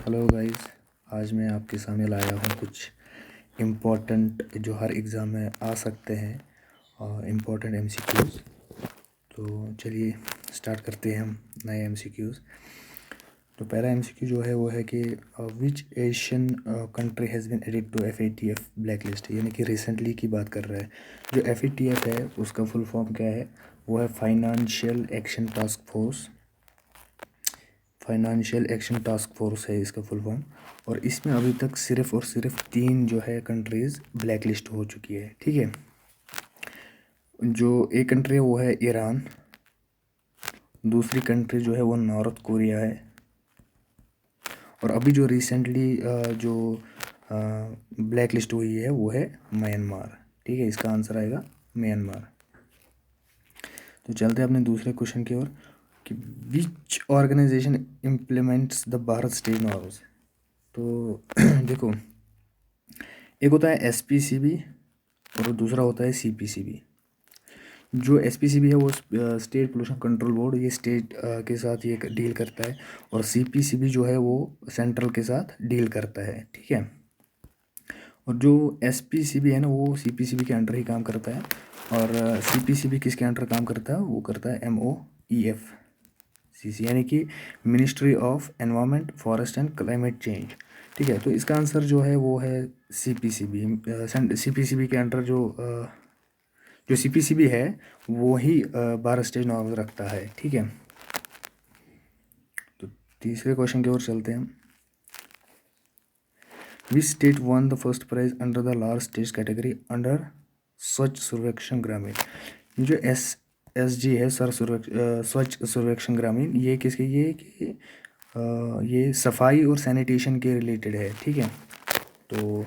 Hello guys. आज मैं आपके सामने लाया हूँ कुछ इम्पोर्टेंट जो हर एग्ज़ाम में आ सकते हैं और इम्पोर्टेंट एमसीक्यूज़। तो चलिए स्टार्ट करते हैं हम नए एमसीक्यूज़। तो पहला एमसीक्यू जो है वो है कि which Asian country has been added to FATF black list, यानी कि रिसेंटली की बात कर रहा है। जो FATF है उसका फुल फॉर्म क्या है? वो है financial action task force. Financial action task force है इसका फुल फॉर्म। और इसमें अभी तक सिर्फ़ और सिर्फ 3 जो है कंट्रीज़ ब्लैक लिस्ट हो चुकी है। ठीक है, जो एक कंट्री है वो है ईरान, दूसरी कंट्री जो है वो नॉर्थ कोरिया है, और अभी जो रिसेंटली जो ब्लैक लिस्ट हुई है वो है म्यांमार। ठीक है, इसका आंसर आएगा म्यांमार। तो चलते हैं अपने दूसरे क्वेश्चन की ओर कि which organization implements the Bharat stage norms. तो देखो, एक होता है SPCB और दूसरा होता है CPCB। जो SPCB है वो स्टेट पोल्यूशन कंट्रोल बोर्ड, ये स्टेट के साथ ये डील करता है, और CPCB जो है वो सेंट्रल के साथ डील करता है। ठीक है, और जो SPCB है ना वो CPCB के अंडर ही काम करता है, और CPCB किसके अंडर काम करता है? वो करता है MOEF यानी कि ministry of environment, forest and climate change. ठीक है, तो इसका आंसर जो है वो है CPCB। CPCB के अंडर जो CPCB है वो ही 12 स्टेज नॉर्म्स रखता है। ठीक है, तो तीसरे क्वेश्चन की ओर चलते हैं। Which state won the first prize under the large stage category under Swachh Survekshan ग्रामीण। ये जो SSG है, स्वच्छ सर्वेक्षण ग्रामीण, ये किसके ये सफाई और सैनिटेशन के रिलेटेड है। ठीक है, तो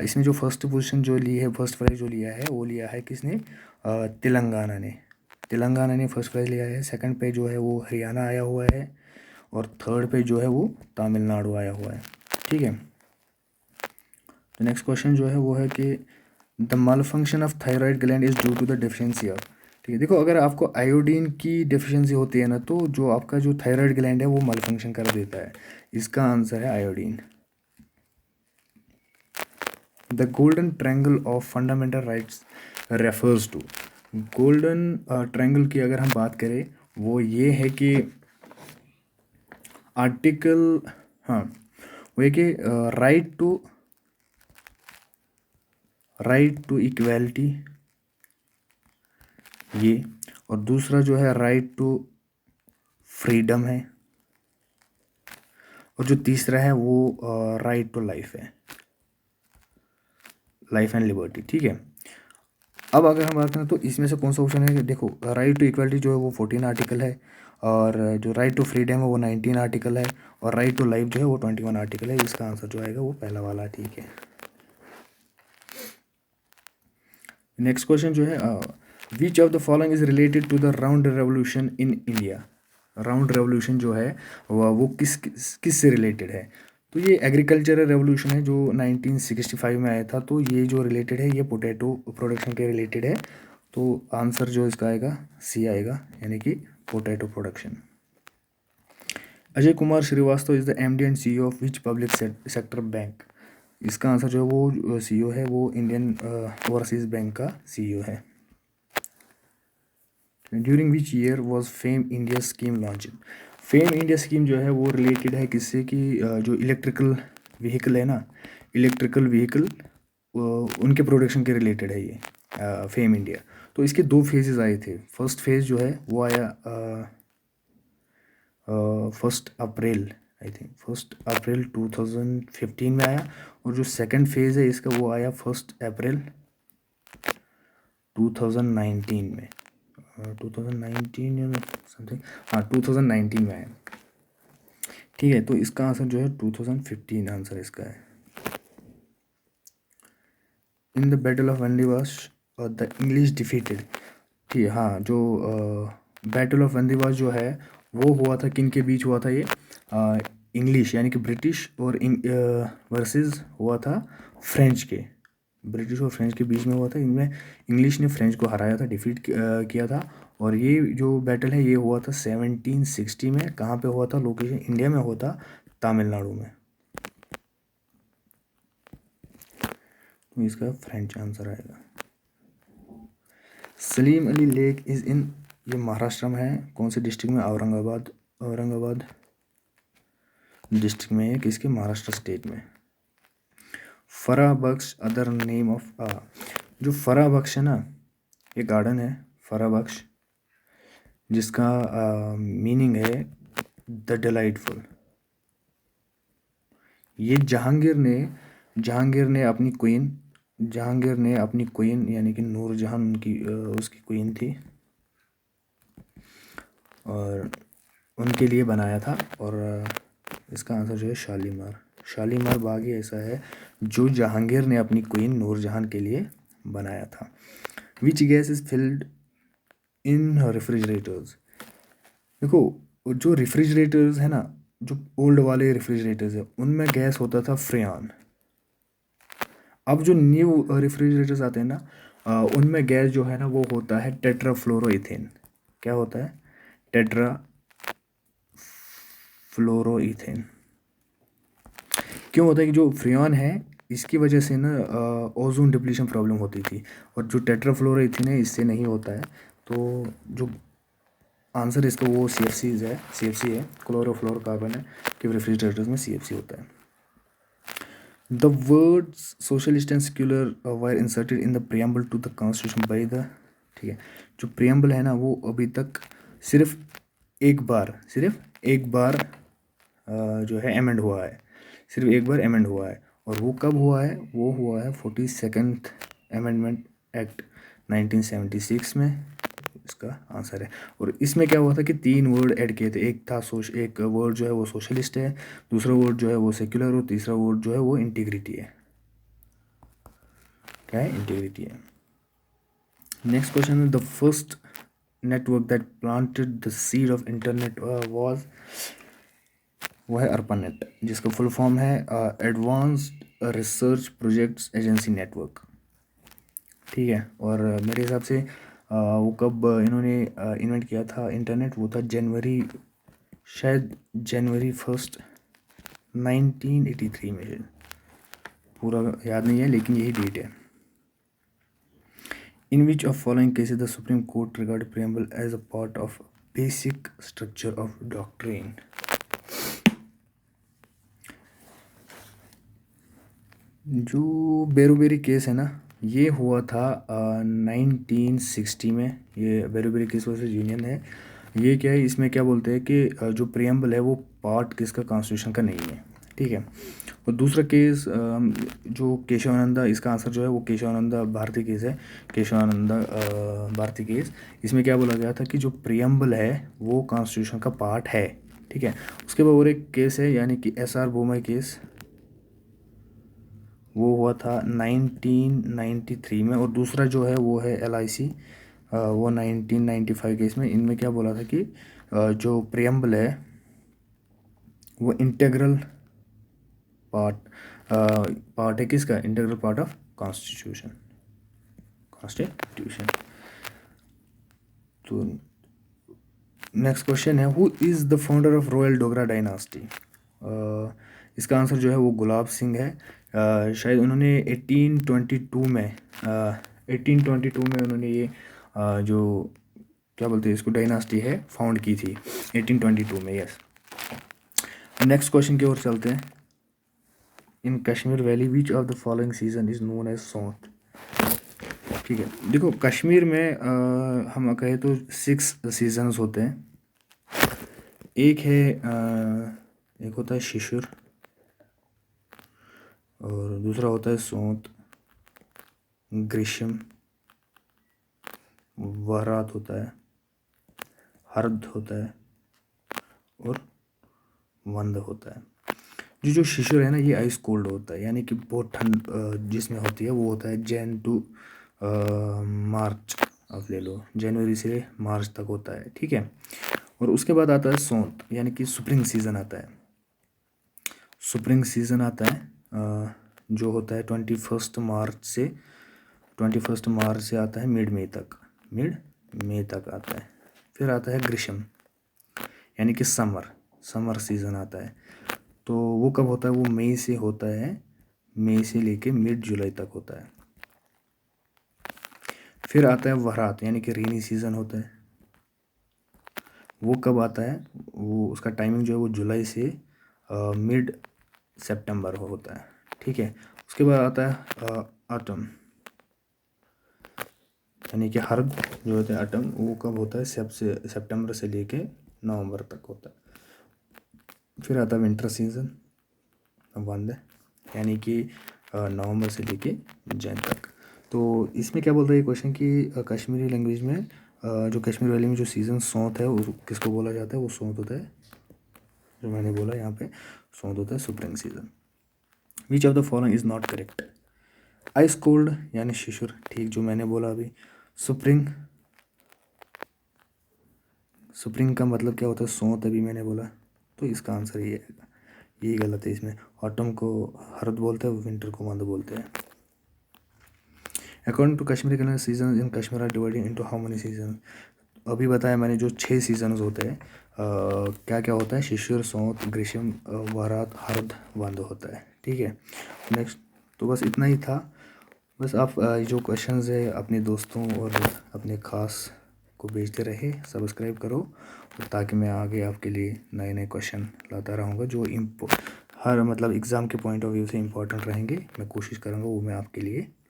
इसमें जो फर्स्ट पोजीशन जो ली है, फर्स्ट प्राइज़ जो लिया है वो लिया है किसने? तेलंगाना ने फर्स्ट प्राइज़ लिया है। सेकंड पे जो है वो हरियाणा आया हुआ है, और थर्ड पे जो है वो तमिलनाडु आया हुआ है। ठीक है, तो नेक्स्ट क्वेश्चन जो है वो है कि the malfunction of thyroid gland is due to the deficiency of. ठीक है, देखो, अगर आपको आयोडीन की डिफिशियंसी होती है ना, तो जो आपका जो थायराइड ग्लैंड है वो मल फंक्शन कर देता है। इसका आंसर है iodine. The golden triangle of fundamental rights refers to. Golden triangle की अगर हम बात करें वो ये है कि आर्टिकल, हाँ, वो है कि राइट टू इक्वालिटी, ये, और दूसरा जो है राइट टू फ्रीडम है, और जो तीसरा है वो राइट टू लाइफ है, लाइफ एंड लिबर्टी। ठीक है, अब अगर हम बात करें तो इसमें से कौन सा ऑप्शन है? देखो, राइट टू इक्वालिटी जो है वो 14 आर्टिकल है, और जो राइट टू फ्रीडम है वो 19 आर्टिकल है, और राइट टू लाइफ जो है वो 21 आर्टिकल है। इसका आंसर जो आएगा वो पहला वाला। ठीक है, नेक्स्ट क्वेश्चन जो है, which of the following is related to the round revolution in India. Round revolution जो है वो किस से रिलेटेड है? तो ये एग्रीकल्चरल रेवोल्यूशन है जो 1965 में आया था। तो ये जो रिलेटेड है ये पोटैटो प्रोडक्शन के रिलेटेड है। तो आंसर जो इसका आएगा C आएगा, यानी कि potato production. Ajay Kumar Srivastava is the MD and CEO of which public sector bank. इसका आंसर जो है वो CEO है, वो इंडियन ओवरसीज बैंक का CEO है। During which year was FAME India scheme launch. FAME India scheme जो है वो रिलेटेड है किससे कि जो इलेक्ट्रिकल व्हीकल है ना, इलेक्ट्रिकल व्हीकल उनके प्रोडक्शन के रिलेटेड है ये फेम इंडिया। तो इसके 2 फेजेस आए थे। फर्स्ट फेज जो है वो आया 1 अप्रैल, आई थिंक 1 अप्रैल 2015 में आया, और जो सेकंड फेज़ है इसका वो आया 1 अप्रैल 2019 में, 2019 या समथिंग, हाँ 2019 में आया। ठीक है, तो इसका आंसर जो है 2015 आंसर इसका है। In the battle of Wandiwash the English defeated. ठीक है, हाँ, जो बैटल ऑफ वंदीवास जो है वो हुआ था, किन के बीच हुआ था ये? इंग्लिश यानी कि ब्रिटिश और वर्सेस हुआ था फ्रेंच के। ब्रिटिश और फ्रेंच के बीच में हुआ था। इनमें इंग्लिश ने फ्रेंच को हराया था, डिफीट किया था। और ये जो बैटल है ये हुआ था 1760 में। कहाँ पे हुआ था? लोकेशन इंडिया में हुआ था, तमिलनाडु में। तो इसका फ्रेंच आंसर आएगा। Salim Ali lake is in, ये महाराष्ट्र में है, कौन से डिस्ट्रिक्ट में? औरंगाबाद डिस्ट्रिक्ट में है, किसके? महाराष्ट्र स्टेट में। फराह बख्श अदर नेम ऑफ जो फराह बख्श है ना, ये गार्डन है फराह बख्श, जिसका मीनिंग है द डिलाइटफुल। ये जहांगीर ने अपनी क्वीन यानी कि नूरजहां उनकी उसकी क्वीन थी, और उनके लिए बनाया था। और इसका आंसर जो है शालीमार बाग ही ऐसा है जो जहांगीर ने अपनी क्वीन नूरजहां के लिए बनाया था। Which gas is filled in refrigerators? देखो, जो रेफ्रिजरेटर्स है ना, जो ओल्ड वाले रेफ्रिजरेटर्स है, उनमें गैस होता था फ्रेन। अब जो न्यू रेफ्रिजरेटर्स आते हैं ना, उनमें गैस जो है ना वो होता है टेट्राफ्लोरोइथेन। क्या होता है? टेट्राफ्लोरोइथेन। क्यों होता है? कि जो फ्रेन है इसकी वजह से ना ओजोन डिप्लीशन प्रॉब्लम होती थी, और जो टेट्राफ्लोरोइथेन है इससे नहीं होता है। तो जो आंसर इसका वो CFC है, क्लोरोफ्लोरोकार्बन है, कि रेफ्रिजरेटर्स में CFC होता है। The words socialist and secular were inserted in the preamble to the constitution by the, ठीक है, जो प्रियम्बल है ना वो अभी तक सिर्फ एक बार जो है अमेंड हुआ है, सिर्फ एक बार अमेंड हुआ है। और वो कब हुआ है? वो हुआ है 42nd अमेंडमेंट एक्ट 1976 में, इसका आंसर है। और इसमें क्या हुआ था कि 3 वर्ड ऐड किए थे। एक वर्ड जो है वो सोशलिस्ट है, दूसरा वर्ड जो है वो सेक्युलर, और तीसरा वर्ड जो है वो इंटीग्रिटी है। क्या है? इंटीग्रिटी है। नेक्स्ट क्वेश्चन है the first network that planted the seed of internet was, वो है ARPANET, जिसका फुल फॉर्म है advanced research projects agency network. ठीक है, और मेरे हिसाब से वो कब इन्होंने इन्वेंट किया था इंटरनेट? वो था जनवरी 1 1983 में। पूरा याद नहीं है लेकिन यही डेट है। In which of following cases the supreme court regard preamble as a part of basic structure of doctrine? जो बेरोबेरी केस है ना, ये हुआ था 1960 में। ये बेरोबेरी केस वर्सेस यूनियन है। ये क्या है? इसमें क्या बोलते हैं कि जो प्रियम्बल है वो पार्ट किसका? कॉन्स्टिट्यूशन का नहीं है। ठीक है। और दूसरा केस जो केशवानंदा, इसका आंसर जो है वो केशवानंदा भारती केस है। केशवानंदा भारती केस, इसमें क्या बोला गया था कि जो प्रियम्बल है वो कॉन्स्टिट्यूशन का पार्ट है। ठीक है। उसके बाद और एक केस है यानी कि SR बोमई केस, वो हुआ था 1993 में। और दूसरा जो है वो है LIC, वो 1995 के। इसमें इनमें क्या बोला था कि जो प्रियम्बल है वो इंटीग्रल पार्ट है किसका? Integral part of constitution. तो नेक्स्ट क्वेश्चन है who is the founder of royal Dogra dynasty? इसका आंसर जो है वो गुलाब सिंह है। शायद उन्होंने 1822 में उन्होंने ये जो क्या बोलते हैं इसको, डायनास्टी है, फाउंड की थी 1822 में। यस। नेक्स्ट क्वेश्चन की ओर चलते हैं। In Kashmir valley which of the following season is known as sonth? ठीक है, देखो कश्मीर में हम कहें तो 6 सीजन्स होते हैं। एक होता है शिशिर, और दूसरा होता है सोंत, ग्रीष्म, वरात होता है, हर्द होता है, और वंद होता है। जो शिशिर है ना, ये आइस कोल्ड होता है, यानी कि बहुत ठंड जिसमें होती है वो होता है जैन टू मार्च। आप ले लो, जनवरी से मार्च तक होता है। ठीक है। और उसके बाद आता है सोंत, यानी कि स्प्रिंग सीज़न आता है। स्प्रिंग सीज़न आता है जो होता है 21 मार्च से आता है मिड मई तक आता है। फिर आता है ग्रीष्म, यानी कि समर सीज़न आता है। तो वो कब होता है? वो मई से होता है मई से लेके मिड जुलाई तक होता है। फिर आता है वरात यानी कि रेनी सीज़न होता है। वो कब आता है, वो उसका टाइमिंग जो है वो जुलाई से मिड सितंबर होता है, ठीक है। उसके बाद आता है ऑटम यानी कि हर्द जो होता है ऑटम, वो कब होता है, सितंबर से लेके नवंबर तक होता है। फिर आता है विंटर सीज़न बंद है यानी कि नवंबर से लेके जैन तक। तो इसमें क्या बोलता है ये क्वेश्चन कि कश्मीरी लैंग्वेज में जो कश्मीर वैली में जो सीज़न सौंत है वो किसको बोला जाता है, वो सौंत होता है, जो मैंने बोला यहाँ पे सौंत होता है spring season. Which of the following is not correct. Ice cold यानी शिशिर, ठीक, जो मैंने बोला अभी। स्प्रिंग, स्प्रिंग का मतलब क्या होता है, सौंत, अभी मैंने बोला, तो इसका आंसर ये है, यही गलत है इसमें। ऑटम को हर्द बोलते हैं, विंटर को मंद बोलते हैं। According to Kashmiri calendar season in Kashmir are divided into how many season. अभी बताया मैंने जो 6 सीजन्स होते हैं, क्या क्या होता है, शिशिर, सौंत, ग्रीष्म, वरात, हर्द, वंद होता है, ठीक है। नेक्स्ट, तो बस इतना ही था। बस आप जो क्वेश्चंस है अपने दोस्तों और अपने खास को भेजते रहे, सब्सक्राइब करो, और ताकि मैं आगे आपके लिए नए नए क्वेश्चन लाता रहूँगा जो हर मतलब एग्ज़ाम के पॉइंट ऑफ व्यू से इम्पोर्टेंट रहेंगे। मैं कोशिश करूँगा वो मैं आपके लिए